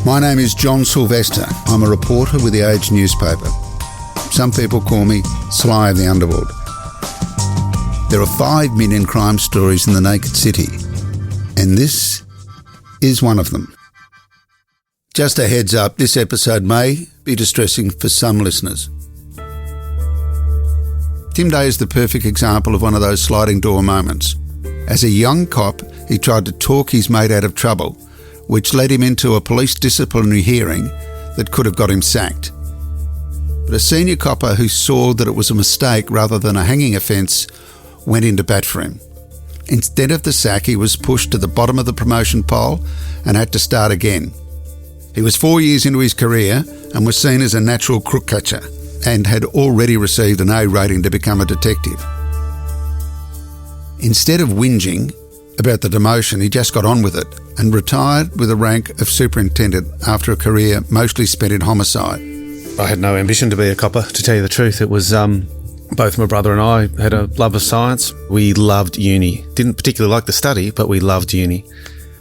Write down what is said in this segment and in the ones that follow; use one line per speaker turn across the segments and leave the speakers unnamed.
My name is John Silvester. I'm a reporter with the Age newspaper. Some people call me Sly of the Underworld. There are 5 million crime stories in the naked city, and this is one of them. Just a heads up, this episode may be distressing for some listeners. Tim Day is the perfect example of one of those sliding door moments. As a young cop, he tried to talk his mate out of trouble, which led him into a police disciplinary hearing that could have got him sacked. But a senior copper who saw that it was a mistake rather than a hanging offence went into bat for him. Instead of the sack, he was pushed to the bottom of the promotion pole and had to start again. He was 4 years into his career and was seen as a natural crook catcher and had already received an A rating to become a detective. Instead of whinging about the demotion, he just got on with it and retired with the rank of superintendent after a career mostly spent in homicide.
I had no ambition to be a copper, to tell you the truth. It was both my brother and I had a love of science. We loved uni. Didn't particularly like the study, but we loved uni.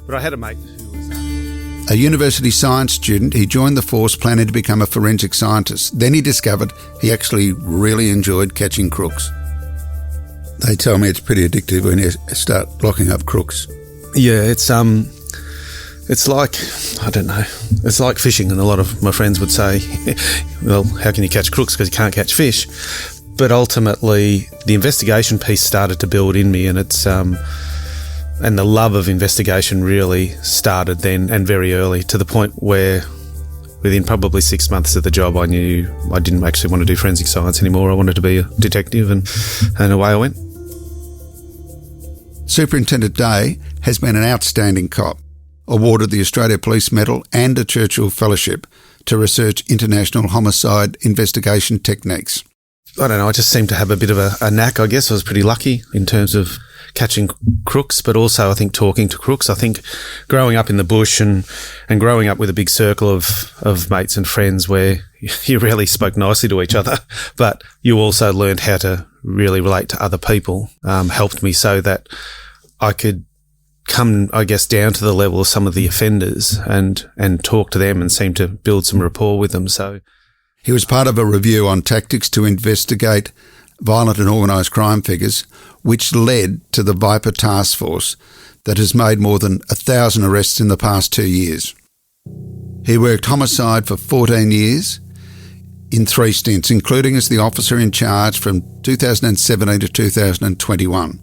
But I had a mate who was...
A university science student, he joined the force planning to become a forensic scientist. Then he discovered he actually really enjoyed catching crooks. They tell me it's pretty addictive when you start locking up crooks.
Yeah, it's like, I don't know, it's like fishing, and a lot of my friends would say, well, how can you catch crooks because you can't catch fish? But ultimately, the investigation piece started to build in me, and it's and the love of investigation really started then, and very early, to the point where within probably 6 months of the job, I knew I didn't actually want to do forensic science anymore. I wanted to be a detective, and away I went.
Superintendent Day has been an outstanding cop, awarded the Australia Police Medal and a Churchill Fellowship to research international homicide investigation techniques.
I don't know, I just seemed to have a bit of a knack, I guess. I was pretty lucky in terms of catching crooks, but also I think talking to crooks. I think growing up in the bush and growing up with a big circle of mates and friends where you really spoke nicely to each other, but you also learned how to really relate to other people, helped me so that I could come, I guess, down to the level of some of the offenders and talk to them and seem to build some rapport with them. So
he was part of a review on tactics to investigate violent and organised crime figures, which led to the Viper Task Force that has made more than 1,000 arrests in the past 2 years. He worked homicide for 14 years in 3 stints, including as the officer in charge from 2017 to 2021.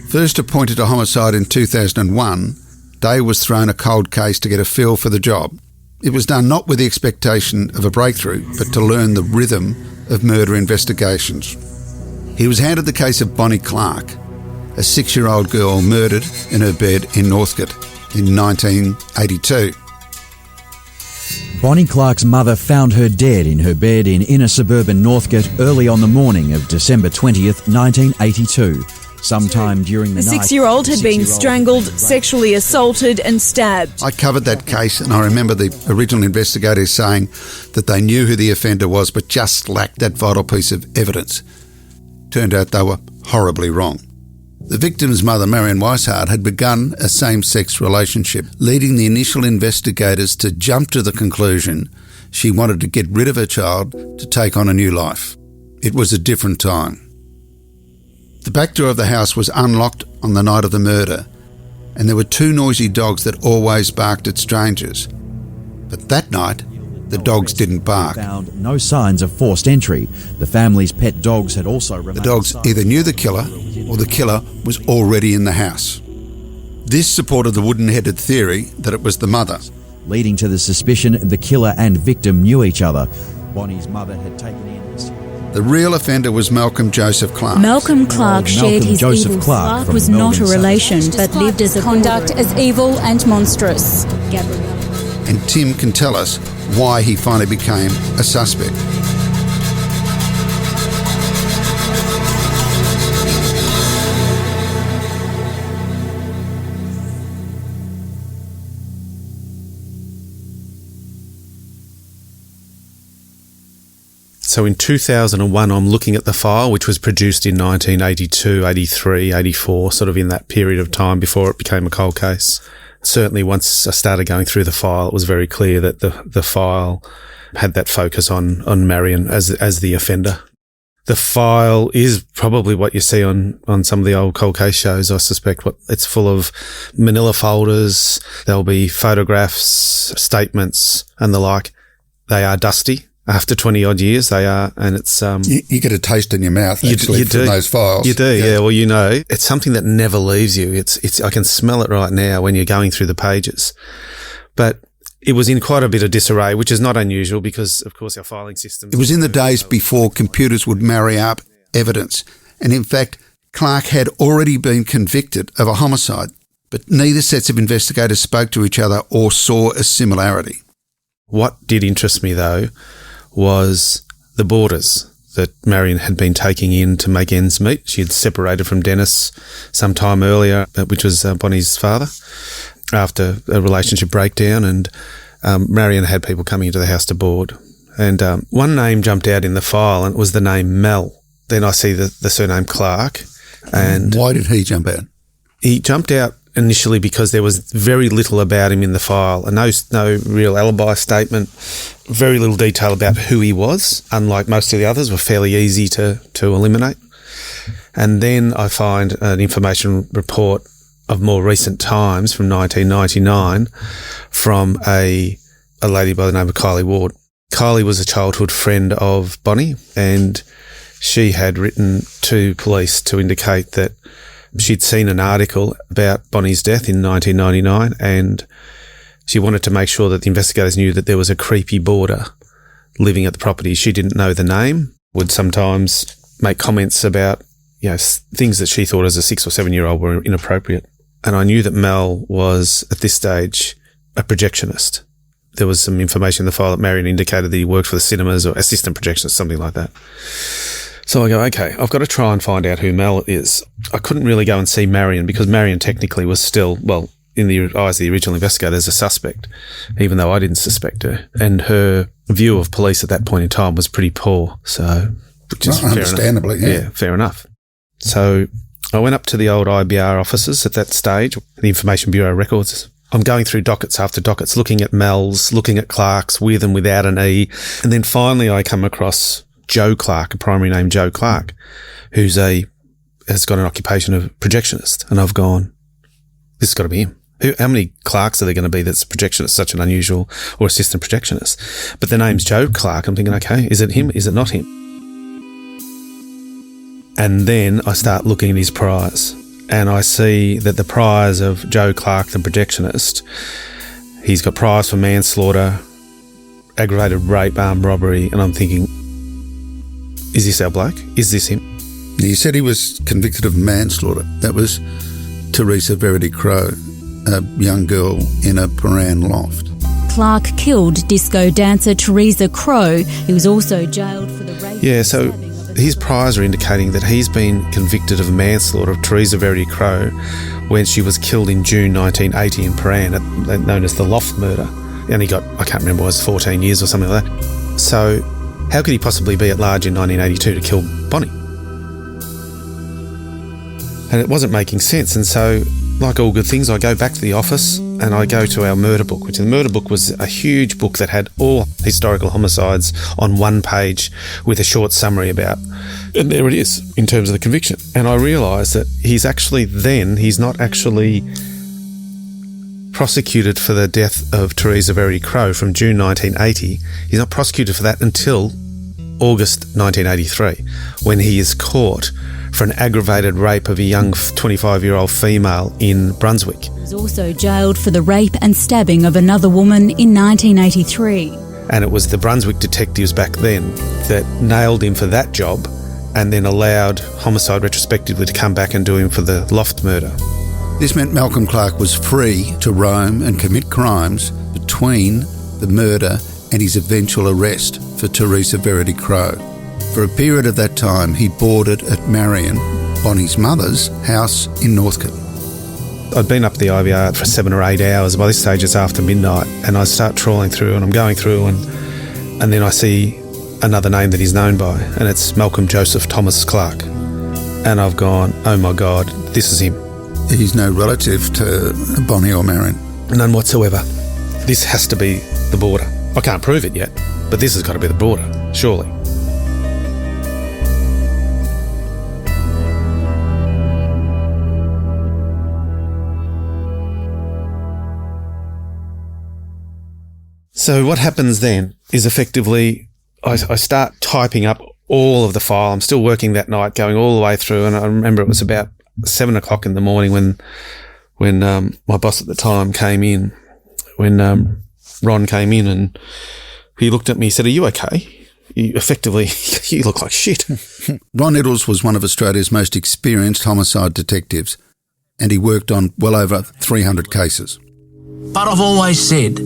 First appointed to homicide in 2001, Day was thrown a cold case to get a feel for the job. It was done not with the expectation of a breakthrough, but to learn the rhythm of murder investigations. He was handed the case of Bonnie Clarke, a 6-year-old girl murdered in her bed in Northcote in 1982.
Bonnie Clarke's mother found her dead in her bed in inner suburban Northcote early on the morning of December 20th, 1982. Sometime during the night,
the 6-year-old had been strangled, sexually assaulted and stabbed.
I covered that case, and I remember the original investigators saying that they knew who the offender was but just lacked that vital piece of evidence. Turned out they were horribly wrong. The victim's mother, Marion Wishart, had begun a same-sex relationship, leading the initial investigators to jump to the conclusion she wanted to get rid of her child to take on a new life. It was a different time. The back door of the house was unlocked on the night of the murder, and there were 2 noisy dogs that always barked at strangers. But that night, the dogs didn't bark.
Found no signs of forced entry. The family's pet dogs had also remained.
The dogs either knew the killer or the killer was already in the house. This supported the wooden-headed theory that it was the mother,
leading to the suspicion the killer and victim knew each other. Bonnie's mother had taken in...
The real offender was Malcolm Joseph Clarke.
Malcolm Clarke shared his
Joseph
evil.
Clarke
Was not a relation, but lived as a
conduct as evil and monstrous.
And Tim can tell us why he finally became a suspect.
So in 2001, I'm looking at the file, which was produced in 1982, 83, 84, sort of in that period of time before it became a cold case. Certainly once I started going through the file, it was very clear that the file had that focus on Marion as the offender. The file is probably what you see on some of the old cold case shows, I suspect. It's full of manila folders. There'll be photographs, statements and the like. They are dusty. After 20 odd years, they are, and it's
you get a taste in your mouth actually from those files.
You do, yeah. Well, it's something that never leaves you. It's I can smell it right now when you're going through the pages. But it was in quite a bit of disarray, which is not unusual because, of course, our filing system.
It was in the days before computers would marry up evidence, and in fact, Clarke had already been convicted of a homicide, but neither sets of investigators spoke to each other or saw a similarity.
What did interest me, though, was the boarders that Marion had been taking in to make ends meet. She had separated from Dennis some time earlier, which was Bonnie's father, after a relationship breakdown, and Marion had people coming into the house to board. And one name jumped out in the file, and it was the name Mel. Then I see the surname Clarke. And
why did he jump out?
He jumped out initially because there was very little about him in the file, and no real alibi statement, very little detail about who he was, unlike most of the others, were fairly easy to eliminate. And then I find an information report of more recent times from 1999 from a lady by the name of Kylie Ward. Kylie was a childhood friend of Bonnie, and she had written to police to indicate that she'd seen an article about Bonnie's death in 1999, and she wanted to make sure that the investigators knew that there was a creepy boarder living at the property. She didn't know the name, would sometimes make comments about things that she thought as a 6 or 7 year old were inappropriate. And I knew that Mel was, at this stage, a projectionist. There was some information in the file that Marion indicated that he worked for the cinemas or assistant projectionist, something like that. So I go, okay, I've got to try and find out who Mel is. I couldn't really go and see Marion because Marion technically was still, well, in the eyes of the original investigators, a suspect, even though I didn't suspect her. And her view of police at that point in time was pretty poor. So, which is fair
understandably,
enough. Yeah, fair enough. So I went up to the old IBR offices at that stage, the Information Bureau records. I'm going through dockets after dockets, looking at Mel's, looking at Clarke's with and without an E. And then finally I come across Joe Clarke, a primary name Joe Clarke, has got an occupation of projectionist. And I've gone, this has got to be him. How many Clarkes are there going to be that's projectionist, such an unusual, or assistant projectionist? But the name's Joe Clarke. I'm thinking, okay, is it him? Is it not him? And then I start looking at his priors, and I see that the priors of Joe Clarke, the projectionist, he's got priors for manslaughter, aggravated rape, armed robbery, and I'm thinking, is this our bloke? Is this him?
You said he was convicted of manslaughter. That was Teresa Verity Crowe, a young girl in a Paran loft.
Clarke killed disco dancer Teresa Crowe. He was also jailed for the rape.
Yeah, so his priors are indicating that he's been convicted of manslaughter of Teresa Verity Crowe when she was killed in June 1980 in Paran, known as the Loft murder. And he got, I can't remember, it was 14 years or something like that. So how could he possibly be at large in 1982 to kill Bonnie? And it wasn't making sense. And so, like all good things, I go back to the office and I go to our murder book, which the murder book was a huge book that had all historical homicides on one page with a short summary about. And there it is in terms of the conviction. And I realised that he's not actually prosecuted for the death of Teresa Verity Crowe from June 1980. He's not prosecuted for that until August 1983, when he is caught for an aggravated rape of a young 25-year-old female in Brunswick.
He was also jailed for the rape and stabbing of another woman in 1983.
And it was the Brunswick detectives back then that nailed him for that job and then allowed homicide retrospectively to come back and do him for the Loft murder.
This meant Malcolm Clarke was free to roam and commit crimes between the murder and his eventual arrest for Teresa Verity Crowe. For a period of that time, he boarded at Marion, Bonnie's mother's house in Northcote.
I'd been up the IVR for 7 or 8 hours. By this stage, it's after midnight, and I start trawling through, and I'm going through, and then I see another name that he's known by, and it's Malcolm Joseph Thomas Clarke. And I've gone, oh my God, this is him.
He's no relative to Bonnie or Marion?
None whatsoever. This has to be the border. I can't prove it yet, but this has got to be the border, surely. So what happens then is effectively I start typing up all of the file. I'm still working that night, going all the way through, and I remember it was about 7 o'clock in the morning when my boss at the time came in, when Ron came in, and he looked at me and said, "Are you okay? You look like shit."
Ron Iddles was one of Australia's most experienced homicide detectives, and he worked on well over 300 cases.
But I've always said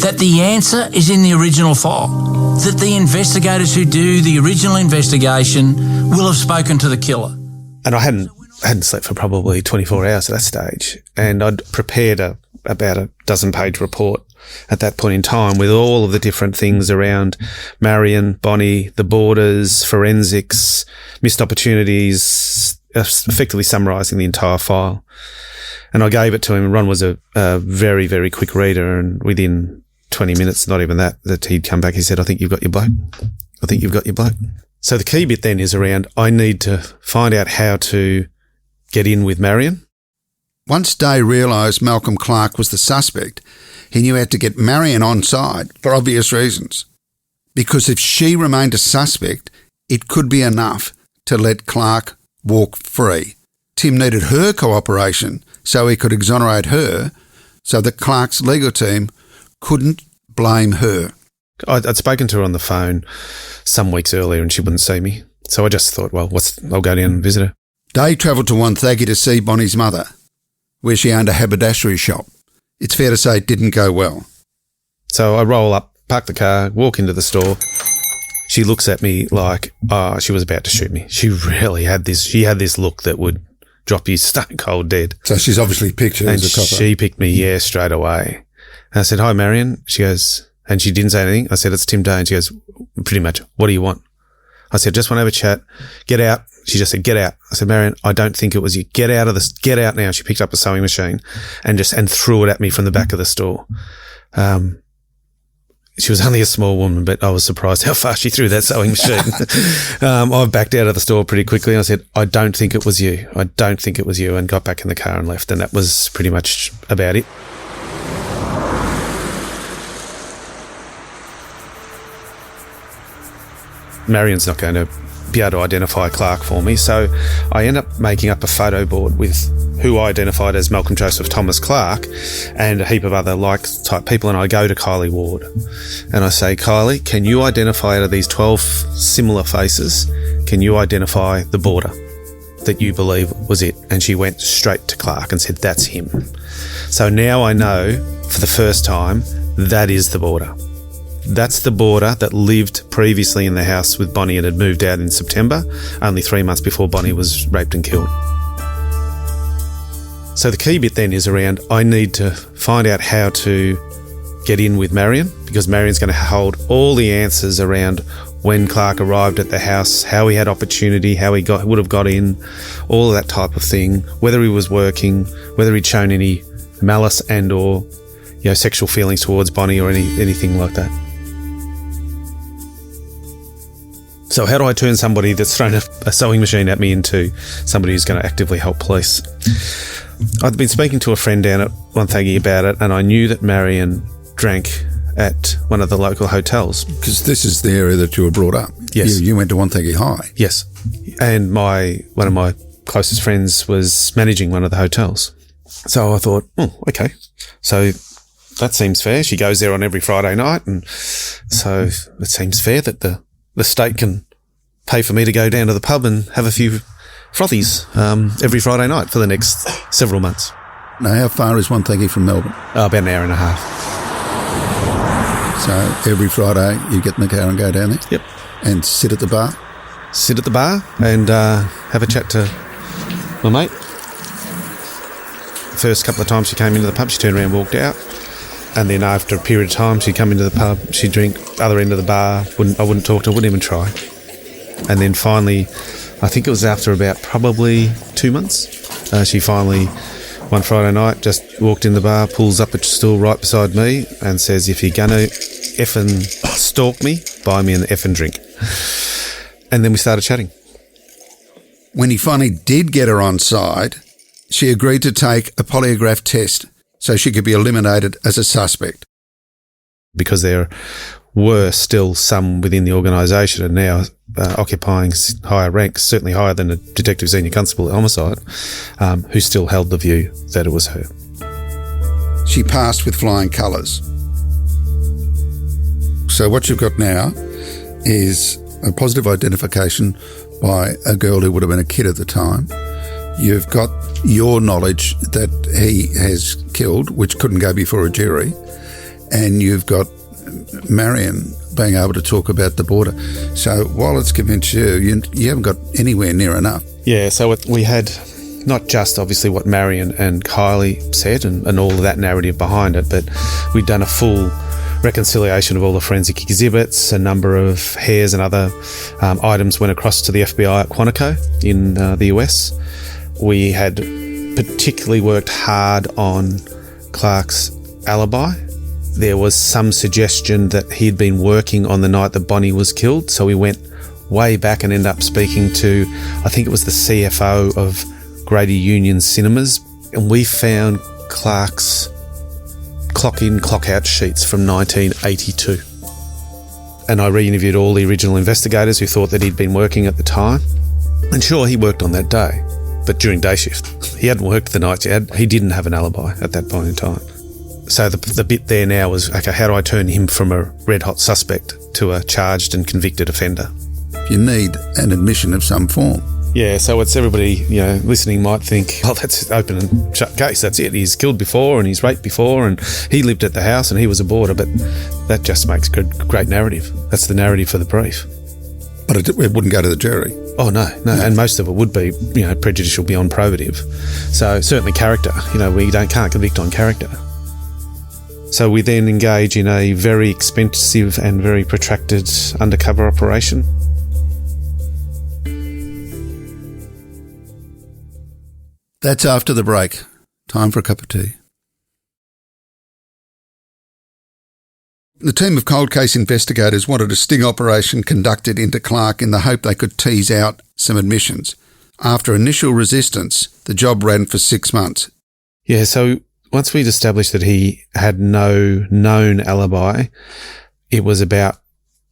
that the answer is in the original file, that the investigators who do the original investigation will have spoken to the killer.
And I hadn't slept for probably 24 hours at that stage, and I'd prepared about a dozen-page report at that point in time with all of the different things around Marion, Bonnie, the borders, forensics, missed opportunities, effectively summarising the entire file. And I gave it to him. Ron was a very, very quick reader, and within 20 minutes, not even that he'd come back, he said, "I think you've got your bloke. I think you've got your bloke." So the key bit then is around, I need to find out how to get in with Marion.
Once Day realised Malcolm Clarke was the suspect, he knew how to get Marion on side for obvious reasons. Because if she remained a suspect, it could be enough to let Clarke walk free. Tim needed her cooperation so he could exonerate her, so that Clarke's legal team couldn't blame her.
I'd spoken to her on the phone some weeks earlier and she wouldn't see me. So I just thought, well, I'll go down and visit her.
Day travelled to Wonthaggi to see Bonnie's mother, where she owned a haberdashery shop. It's fair to say it didn't go well.
So I roll up, park the car, walk into the store. She looks at me like, she was about to shoot me. She really had this look that would drop you stone cold dead.
So she's obviously picked you as a copper.
She picked me, straight away. And I said, "Hi, Marion." She goes, and she didn't say anything. I said, "It's Tim Day." And she goes, "Pretty much, what do you want?" I said, "Just want to have a chat. Get out." She just said, "Get out." I said, "Marion, I don't think it was you. Get out of this. Get out now." She picked up a sewing machine and threw it at me from the back of the store. She was only a small woman, but I was surprised how fast she threw that sewing machine. I backed out of the store pretty quickly. I said, "I don't think it was you. I don't think it was you," and got back in the car and left. And that was pretty much about it. Marion's not going to be able to identify Clarke for me, so I end up making up a photo board with who I identified as Malcolm Joseph Thomas Clarke and a heap of other like-type people, and I go to Kylie Ward and I say, "Kylie, can you identify out of these 12 similar faces, can you identify the border that you believe was it?" And she went straight to Clarke and said, "That's him." So now I know for the first time that is the border. That's the border that lived previously in the house with Bonnie and had moved out in September, only 3 months before Bonnie was raped and killed. So the key bit then is around, I need to find out how to get in with Marion, because Marion's going to hold all the answers around when Clarke arrived at the house, how he had opportunity, how he would have got in, all of that type of thing, whether he was working, whether he'd shown any malice and or sexual feelings towards Bonnie or anything like that. So how do I turn somebody that's thrown a sewing machine at me into somebody who's going to actively help police? I'd been speaking to a friend down at Wonthaggi about it, and I knew that Marion drank at one of the local hotels.
Because this is the area that you were brought up.
Yes.
You went to Wonthaggi High.
Yes. And one of my closest friends was managing one of the hotels. So I thought, okay. So that seems fair. She goes there on every Friday night, and so it seems fair that the state can pay for me to go down to the pub and have a few frothies every Friday night for the next several months.
Now, how far is Wonthaggi from Melbourne?
About an hour and a half.
So every Friday you get in the car and go down there?
Yep.
And sit at the bar?
Sit at the bar and have a chat to my mate. The first couple of times she came into the pub, she turned around and walked out. And then after a period of time, she'd come into the pub, she'd drink, other end of the bar, I wouldn't talk to her, wouldn't even try. And then finally, I think it was after about probably 2 months, she finally, one Friday night, just walked in the bar, pulls up a stool right beside me and says, if you're going to effing stalk me, buy me an effing drink. And then we started chatting.
When he finally did get her on side, she agreed to take a polygraph test so she could be eliminated as a suspect.
Because there were still some within the organisation and now occupying higher ranks, certainly higher than a detective senior constable at homicide, who still held the view that it was her.
She passed with flying colours. So what you've got now is a positive identification by a girl who would have been a kid at the time. You've got your knowledge that he has killed, which couldn't go before a jury, and you've got Marion being able to talk about the border. So while it's convinced you haven't got anywhere near enough.
Yeah, so we had not just obviously what Marion and Kylie said and all of that narrative behind it, but we'd done a full reconciliation of all the forensic exhibits. A number of hairs and other items went across to the FBI at Quantico in the US. We had particularly worked hard on Clarke's alibi. There was some suggestion that he'd been working on the night that Bonnie was killed, so we went way back and ended up speaking to, I think it was the CFO of Grady Union Cinemas, and we found Clarke's clock-in, clock-out sheets from 1982. And I re-interviewed all the original investigators who thought that he'd been working at the time. And sure, he worked on that day, but during day shift. He hadn't worked the night yet. He didn't have an alibi at that point in time. So the bit there now was, okay, how do I turn him from a red-hot suspect to a charged and convicted offender?
You need an admission of some form.
Yeah, so it's everybody, listening might think, oh, that's open and shut case, that's it. He's killed before and he's raped before and he lived at the house and he was a boarder, but that just makes great narrative. That's the narrative for the brief.
But it wouldn't go to the jury.
Oh, no, and most of it would be, prejudicial beyond probative. So certainly character, we can't convict on character. So we then engage in a very expensive and very protracted undercover operation.
That's after the break. Time for a cup of tea. The team of cold case investigators wanted a sting operation conducted into Clarke in the hope they could tease out some admissions. After initial resistance, the job ran for 6 months.
Yeah, so once we'd established that he had no known alibi, it was about,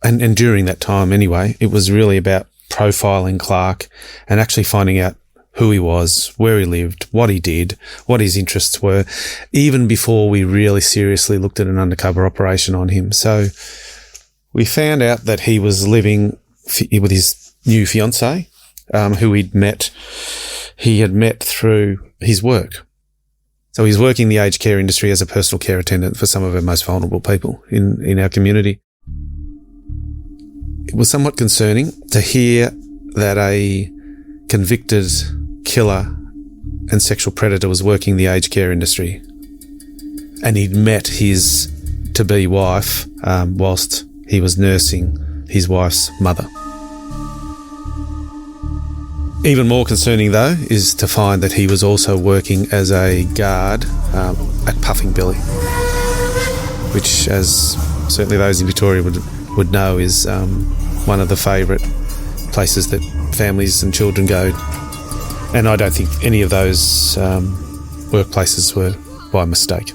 and during that time anyway, it was really about profiling Clarke and actually finding out who he was, where he lived, what he did, what his interests were, even before we really seriously looked at an undercover operation on him. So we found out that he was living with his new fiancée, who he had met through his work. So he's working the aged care industry as a personal care attendant for some of our most vulnerable people in our community. It was somewhat concerning to hear that a convicted killer and sexual predator was working the aged care industry, and he'd met his to-be wife whilst he was nursing his wife's mother. Even more concerning, though, is to find that he was also working as a guard at Puffing Billy, which, as certainly those in Victoria would know, is one of the favourite places that families and children go. And I don't think any of those workplaces were by mistake.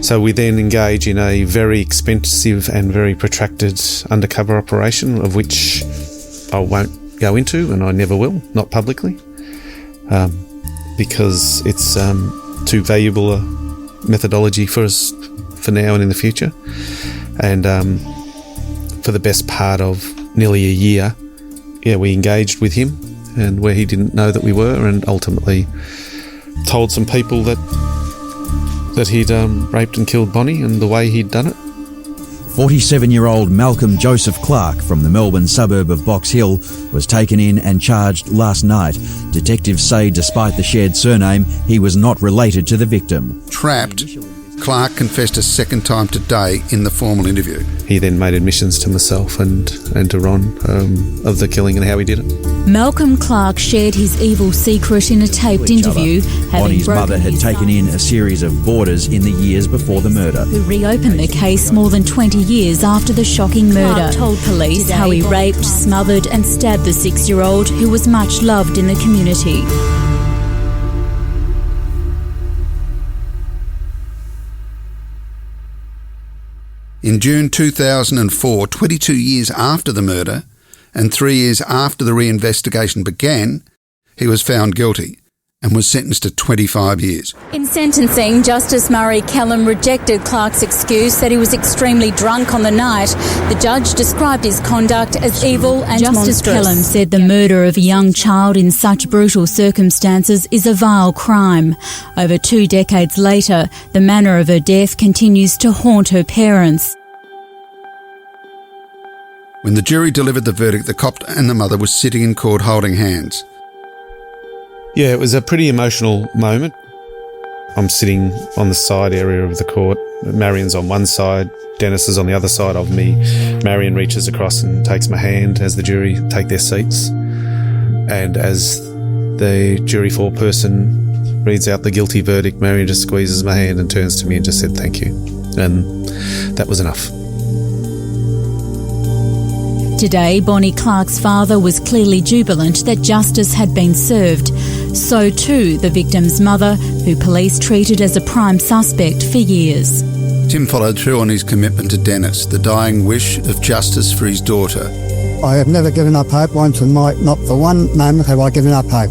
So we then engage in a very expensive and very protracted undercover operation, of which I won't go into, and I never will, not publicly, because it's too valuable a methodology for us for now and in the future. And for the best part of nearly a year, we engaged with him, and where he didn't know that we were, and ultimately told some people that he'd raped and killed Bonnie and the way he'd done it.
47-year-old Malcolm Joseph Clarke from the Melbourne suburb of Box Hill was taken in and charged last night. Detectives say despite the shared surname, he was not related to the victim.
Trapped Clarke confessed a second time today in the formal interview.
He then made admissions to myself and to Ron of the killing and how he did it.
Malcolm Clarke shared his evil secret in a taped interview.
Bonnie's mother had taken in a series of boarders in the years before the murder.
Who reopened the case more than 20 years after the shocking murder. Clarke told police how he raped, smothered and stabbed the 6-year-old who was much loved in the community.
In June 2004, 22 years after the murder and 3 years after the reinvestigation began, he was found guilty and was sentenced to 25 years.
In sentencing, Justice Murray Kellam rejected Clarke's excuse that he was extremely drunk on the night. The judge described his conduct as evil and monstrous.
Justice Kellam said the murder of a young child in such brutal circumstances is a vile crime. Over 2 decades later, the manner of her death continues to haunt her parents.
When the jury delivered the verdict, the cop and the mother were sitting in court holding hands.
Yeah, it was a pretty emotional moment. I'm sitting on the side area of the court. Marion's on one side, Dennis is on the other side of me. Marion reaches across and takes my hand as the jury take their seats. And as the jury foreperson reads out the guilty verdict, Marion just squeezes my hand and turns to me and just said thank you. And that was enough.
Today, Bonnie Clarke's father was clearly jubilant that justice had been served. So too the victim's mother, who police treated as a prime suspect for years.
Tim followed through on his commitment to Dennis, the dying wish of justice for his daughter.
I have never given up hope once in my, not for one moment have I given up hope.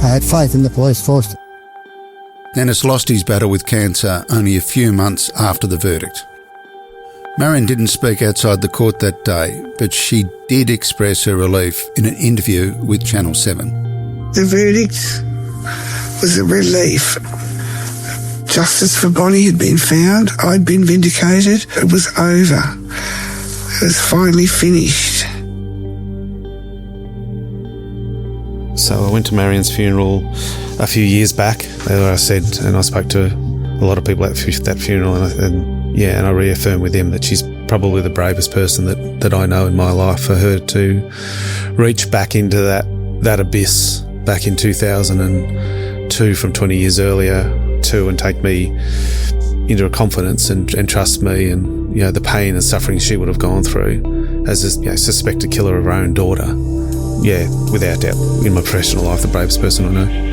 I had faith in the police force.
Dennis lost his battle with cancer only a few months after the verdict. Marion didn't speak outside the court that day, but she did express her relief in an interview with Channel 7.
The verdict was a relief. Justice for Bonnie had been found. I'd been vindicated. It was over. It was finally finished.
So I went to Marion's funeral a few years back, as I said, and I spoke to a lot of people at that funeral, and I reaffirmed with them that she's probably the bravest person that I know in my life. For her to reach back into that abyss back in 2002 from 20 years earlier and take me into a confidence and trust me, and the pain and suffering she would have gone through as a suspected killer of her own daughter. Yeah, without doubt, in my professional life, the bravest person I know.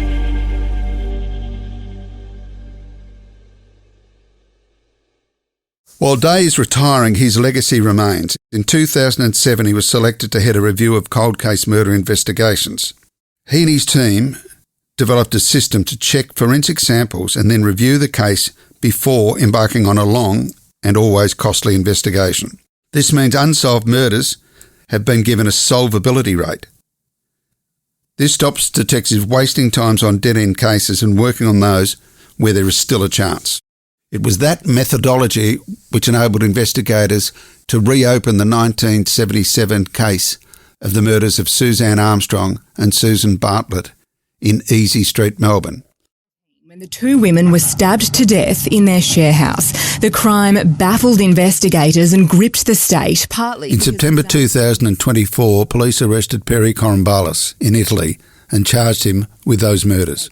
While Day is retiring, his legacy remains. In 2007, he was selected to head a review of cold case murder investigations. He and his team developed a system to check forensic samples and then review the case before embarking on a long and always costly investigation. This means unsolved murders have been given a solvability rate. This stops detectives wasting times on dead-end cases and working on those where there is still a chance. It was that methodology which enabled investigators to reopen the 1977 case of the murders of Suzanne Armstrong and Susan Bartlett in Easy Street, Melbourne.
When the 2 women were stabbed to death in their share house, the crime baffled investigators and gripped the state, partly...
In September 2024, police arrested Perry Corumbalis in Italy and charged him with those murders.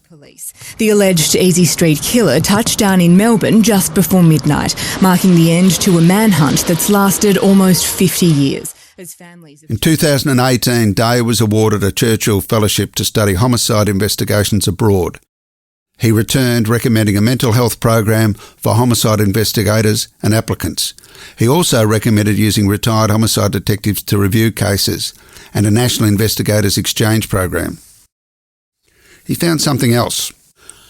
The alleged Easy Street killer touched down in Melbourne just before midnight, marking the end to a manhunt that's lasted almost 50 years.
In 2018, Day was awarded a Churchill Fellowship to study homicide investigations abroad. He returned recommending a mental health program for homicide investigators and applicants. He also recommended using retired homicide detectives to review cases and a National Investigators Exchange program. He found something else.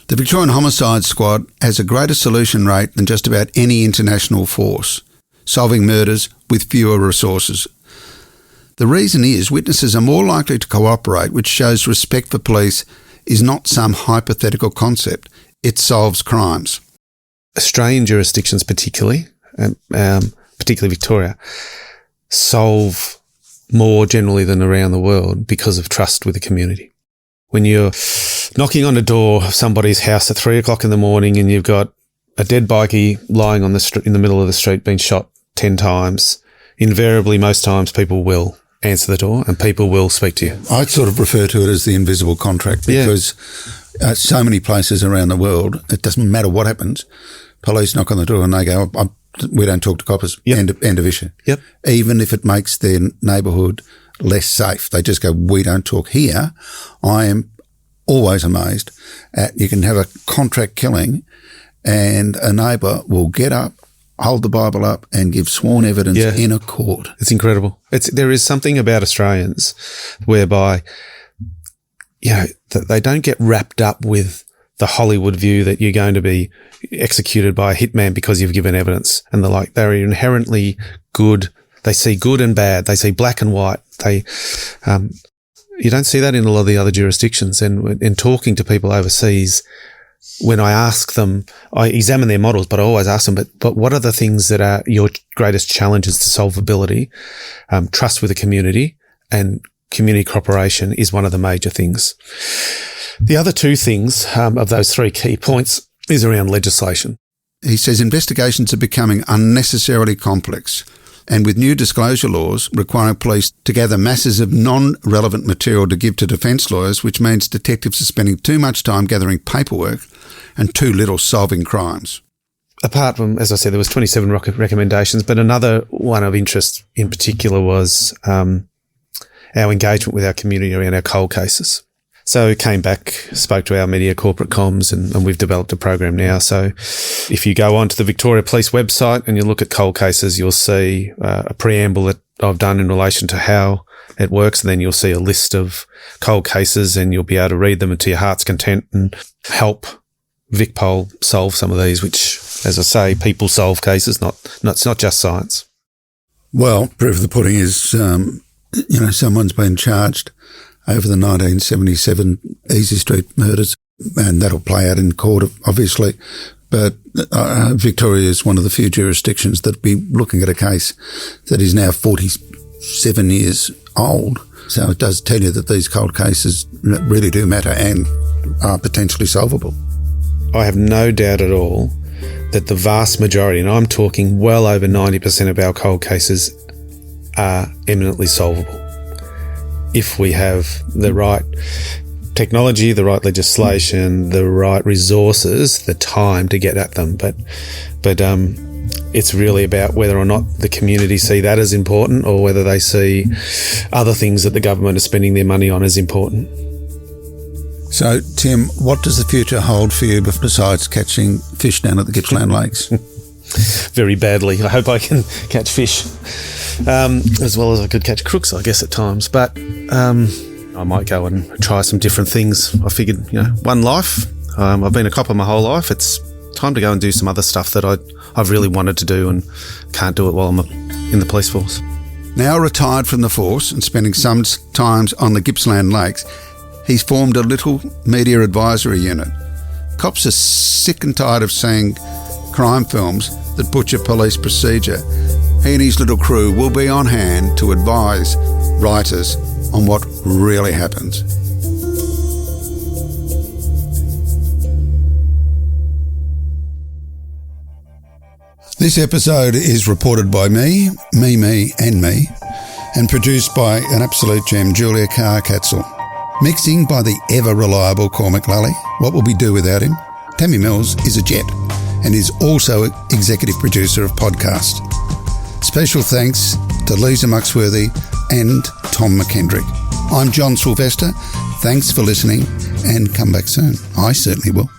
The Victorian Homicide Squad has a greater solution rate than just about any international force, solving murders with fewer resources. The reason is witnesses are more likely to cooperate, which shows respect for police is not some hypothetical concept. It solves crimes.
Australian jurisdictions particularly Victoria, solve more generally than around the world because of trust with the community. When you're knocking on the door of somebody's house at 3 o'clock in the morning and you've got a dead bikie lying on the street, in the middle of the street, been shot 10 times, invariably, most times, people will answer the door and people will speak to you.
I sort of refer to it as the invisible contract because so many places around the world, it doesn't matter what happens, police knock on the door and they go, we don't talk to coppers, end of issue.
Yep.
Even if it makes their neighbourhood less safe, they just go, we don't talk here. I am always amazed at, you can have a contract killing and a neighbour will get up, hold the Bible up and give sworn evidence in a court.
It's incredible. There is something about Australians whereby, they don't get wrapped up with the Hollywood view that you're going to be executed by a hitman because you've given evidence and the like. They're inherently good. They see good and bad. They see black and white. You don't see that in a lot of the other jurisdictions. And in talking to people overseas, when I ask them, I examine their models, but I always ask them, but what are the things that are your greatest challenges to solvability? Trust with the community and community cooperation is one of the major things. The other two things of those three key points is around legislation.
He says investigations are becoming unnecessarily complex, and with new disclosure laws requiring police to gather masses of non-relevant material to give to defence lawyers, which means detectives are spending too much time gathering paperwork and too little solving crimes.
Apart from, as I said, there was 27 recommendations, but another one of interest in particular was our engagement with our community around our cold cases. So came back, spoke to our media corporate comms, and we've developed a program now. So if you go onto the Victoria Police website and you look at cold cases, you'll see a preamble that I've done in relation to how it works. And then you'll see a list of cold cases and you'll be able to read them to your heart's content and help VicPol solve some of these, which, as I say, people solve cases, it's not just science.
Well, proof of the pudding is, someone's been charged over the 1977 Easy Street murders, and that'll play out in court, obviously. But Victoria is one of the few jurisdictions that'll be looking at a case that is now 47 years old. So it does tell you that these cold cases really do matter and are potentially solvable.
I have no doubt at all that the vast majority, and I'm talking well over 90% of our cold cases, are eminently solvable if we have the right technology, the right legislation, the right resources, the time to get at them. But it's really about whether or not the community see that as important or whether they see other things that the government is spending their money on as important.
So, Tim, what does the future hold for you besides catching fish down at the Gippsland Lakes?
Very badly. I hope I can catch fish, as well as I could catch crooks, I guess, at times. But I might go and try some different things. I figured, one life. I've been a copper my whole life. It's time to go and do some other stuff that I've really wanted to do and can't do it while I'm in the police force.
Now retired from the force and spending some times on the Gippsland Lakes, he's formed a little media advisory unit. Cops are sick and tired of seeing crime films that butcher police procedure. He and his little crew will be on hand to advise writers on what really happens. This episode is reported by me, and produced by an absolute gem, Julia Carr-Katzel. Mixing by the ever-reliable Cormac Lally. What will we do without him? Tammy Mills is a jet and is also executive producer of Podcast. Special thanks to Lisa Muxworthy and Tom McKendrick. I'm John Silvester. Thanks for listening and come back soon. I certainly will.